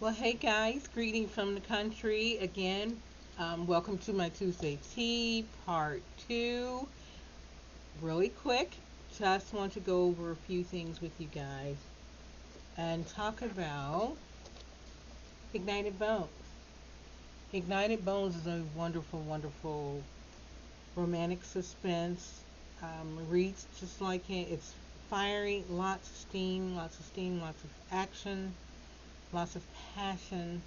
Well, hey guys, greeting from the country again. Welcome to my Tuesday Tea Part 2. Really quick, just want to go over a few things with you guys and talk about Ignited Bones. Ignited Bones is a wonderful, wonderful romantic suspense. Reads just like it's fiery, lots of steam, lots of action, lots of passion,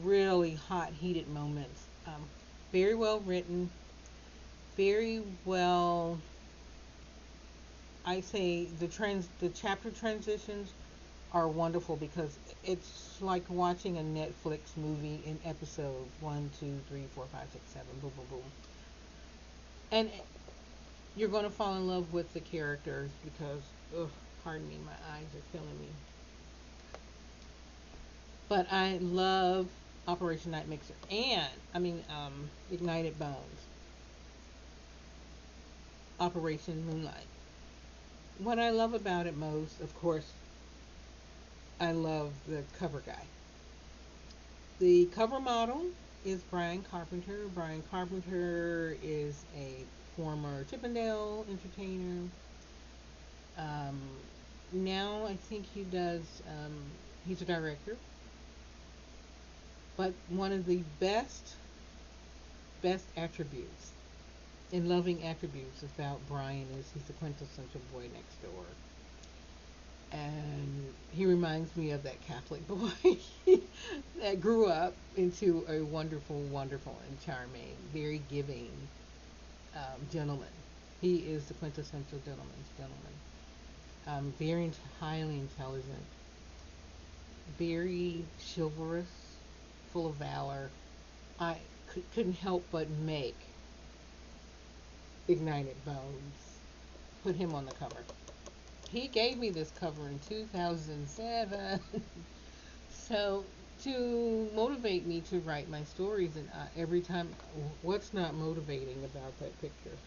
really hot, heated moments. Very well written, very well. I say the chapter transitions are wonderful because it's like watching a Netflix movie in episodes one, two, three, four, five, six, seven, boom, boom, boom, and you're gonna fall in love with the characters because, ugh, pardon me, my eyes are killing me. But I love Operation Night Mixer and Ignited Bones, Operation Moonlight. What I love about it most, of course, I love the cover guy. The cover model is Brian Carpenter. Brian Carpenter is a former Chippendale entertainer. Um, Now I think he's a director. But one of the best attributes and loving attributes about Brian is he's the quintessential boy next door. And he reminds me of that Catholic boy that grew up into a wonderful, wonderful, and charming, very giving gentleman. He is the quintessential gentleman's gentleman. Very highly intelligent, very chivalrous, full of valor. I couldn't help but make Ignited Bones put him on the cover. He gave me this cover in 2007. So to motivate me to write my stories, and every time, what's not motivating about that picture?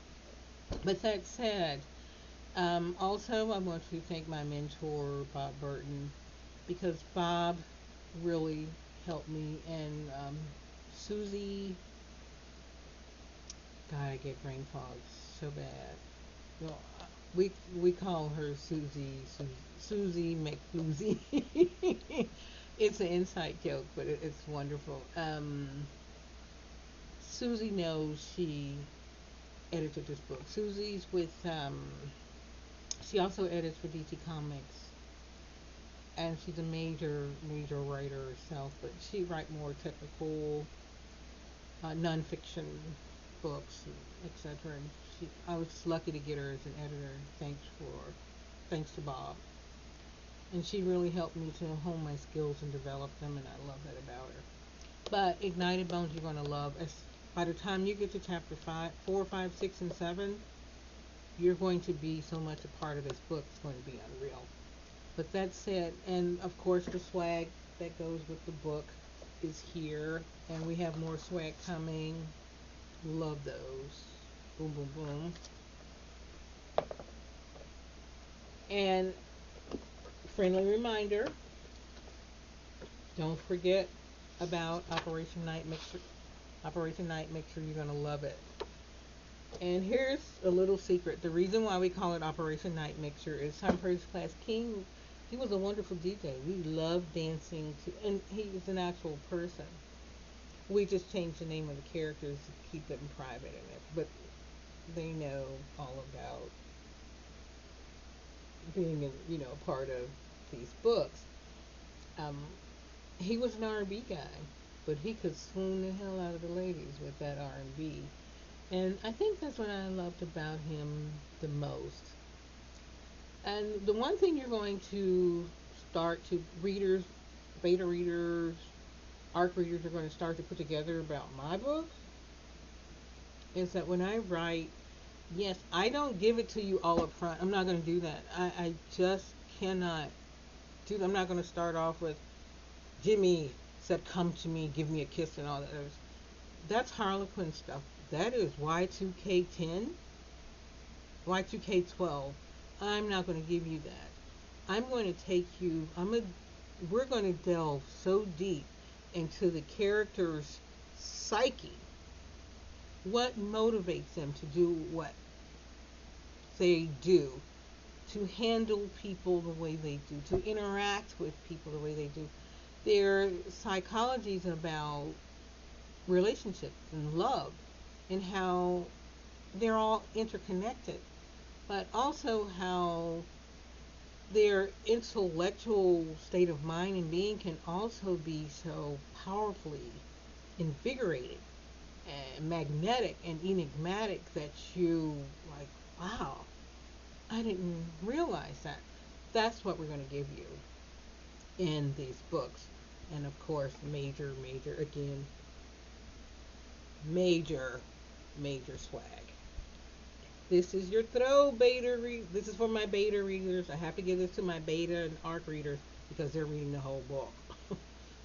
But that said, also I want to thank my mentor Bob Burton because Bob really helped me, and Susie. God, I get brain fog so bad. Well, we call her Susie McFloozy. It's an inside joke, but it's wonderful. Susie knows she edited this book. Susie's with she also edits for DC Comics, and she's a major writer herself. But she write more technical, nonfiction books, etc. And I was lucky to get her as an editor. Thanks to Bob. And she really helped me to hone my skills and develop them, and I love that about her. But Ignited Bones, you're going to love. By the time you get to chapter 4, 5, 6, and 7, you're going to be so much a part of this book. It's going to be unreal. But that said, and of course the swag that goes with the book is here, and we have more swag coming. Love those. Boom, boom, boom. And friendly reminder, don't forget about Operation Night Mixer. Operation Night Mixer, you're going to love it. And here's a little secret. The reason why we call it Operation Night Mixer is Tom Praise Class King. He was a wonderful DJ. We loved dancing to, and he was an actual person. We just changed the name of the characters to keep it in private, but they know all about being, part of these books. Um, he was an R&B guy, but he could swoon the hell out of the ladies with that R&B. And I think that's what I loved about him the most. And the one thing you're going to start to readers, beta readers, ARC readers are going to start to put together about my books is that when I write, yes, I don't give it to you all up front. I'm not going to do that. I just cannot do that. I'm not going to start off with Jimmy said, "Come to me, give me a kiss," and all that. That's Harlequin stuff. That is Y2K10, Y2K12. I'm not going to give you that. I'm going to take you. I'm going to we're going to delve so deep into the character's psyche. What motivates them to do what they do, to handle people the way they do, to interact with people the way they do. Their psychology is about relationships and love and how they're all interconnected, but also how their intellectual state of mind and being can also be so powerfully invigorating and magnetic and enigmatic that you like, wow, I didn't realize that. That's what we're going to give you in these books. And of course, again, major, major swag. This is your throw beta this is for my beta readers. I have to give this to my beta and ARC readers because they're reading the whole book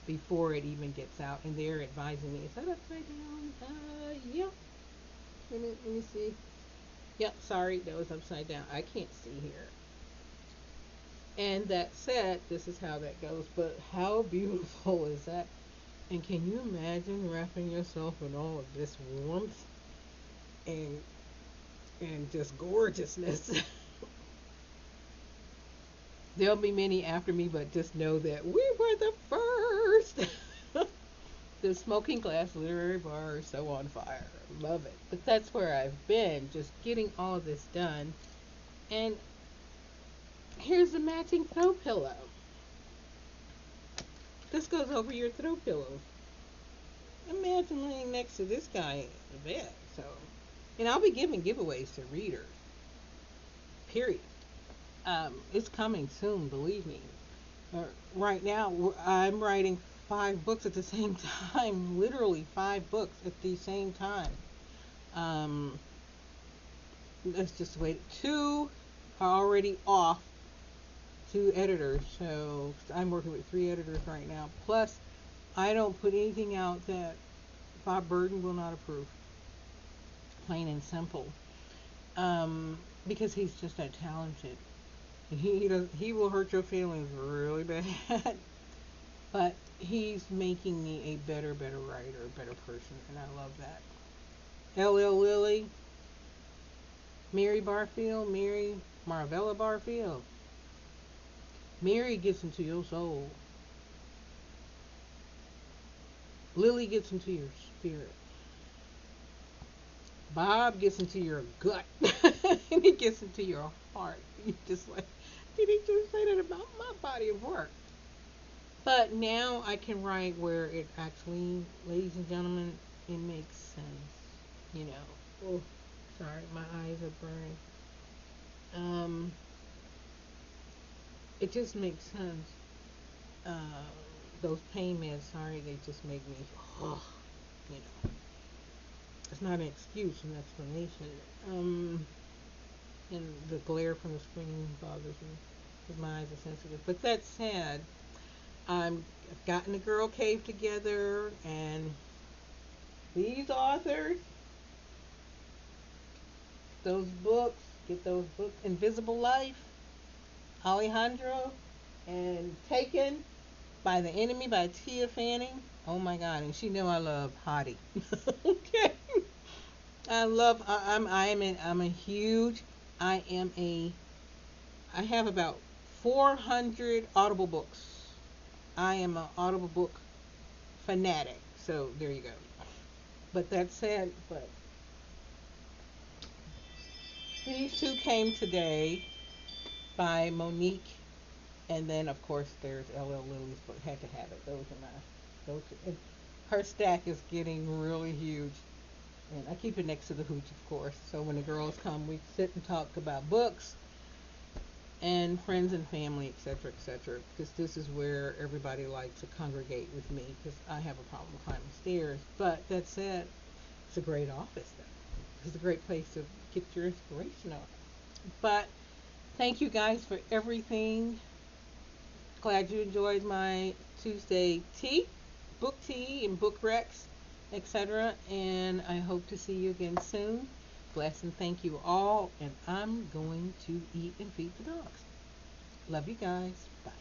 before it even gets out, and they're advising me, is that upside down? Yeah. Let me see. Yep, sorry, that was upside down. I can't see here. And that said, this is how that goes. But how beautiful is that? And can you imagine wrapping yourself in all of this warmth and just gorgeousness? There'll be many after me, but just know that we were the first. The Smoking Glass Literary Bar is so on fire. Love it. But that's where I've been, just getting all of this done. And here's the matching throw pillow. This goes over your throw pillow. Imagine laying next to this guy in the bed. So, and I'll be giving giveaways to readers. Period. It's coming soon, believe me. Right now, I'm writing 5 books at the same time. Literally 5 books at the same time. Let's just wait. 2 are already off. 2 editors. So I'm working with 3 editors right now. Plus, I don't put anything out that Bob Burden will not approve. Plain and simple. Because he's just that talented. He will hurt your feelings really bad. But he's making me a better writer, a better person, and I love that. L.L. Lilly, Mary Marvella Barfield. Mary gets into your soul. Lily gets into your spirit. Bob gets into your gut. And he gets into your heart. You just like, did he just say that about my body of work? But now I can write where it actually, ladies and gentlemen, it makes sense. You know. Oh, sorry, my eyes are burning. It just makes sense. Those pain meds, sorry, they just make me, oh, you know. It's not an excuse, an explanation. And the glare from the screen bothers me because my eyes are sensitive. But that said, I've gotten the girl cave together, and these authors, get those books, Invisible Life, Alejandro, and Taken by the Enemy by Tia Fanning. Oh my God, and she know I love Hottie. Okay. I have about 400 Audible books. I am an Audible book fanatic. So there you go. But that said, but these 2 came today by Monique, and then of course there's L.L. Lily's book. Had to have it. And her stack is getting really huge. And I keep it next to the hooch, of course. So when the girls come, we sit and talk about books and friends and family, etc., etc. Because this is where everybody likes to congregate with me, because I have a problem climbing stairs. But that said, it's a great office, though. It's a great place to get your inspiration on. But thank you guys for everything. Glad you enjoyed my Tuesday tea, book tea, and book recs, etc. And I hope to see you again soon. Bless and thank you all. And I'm going to eat and feed the dogs. Love you guys. Bye.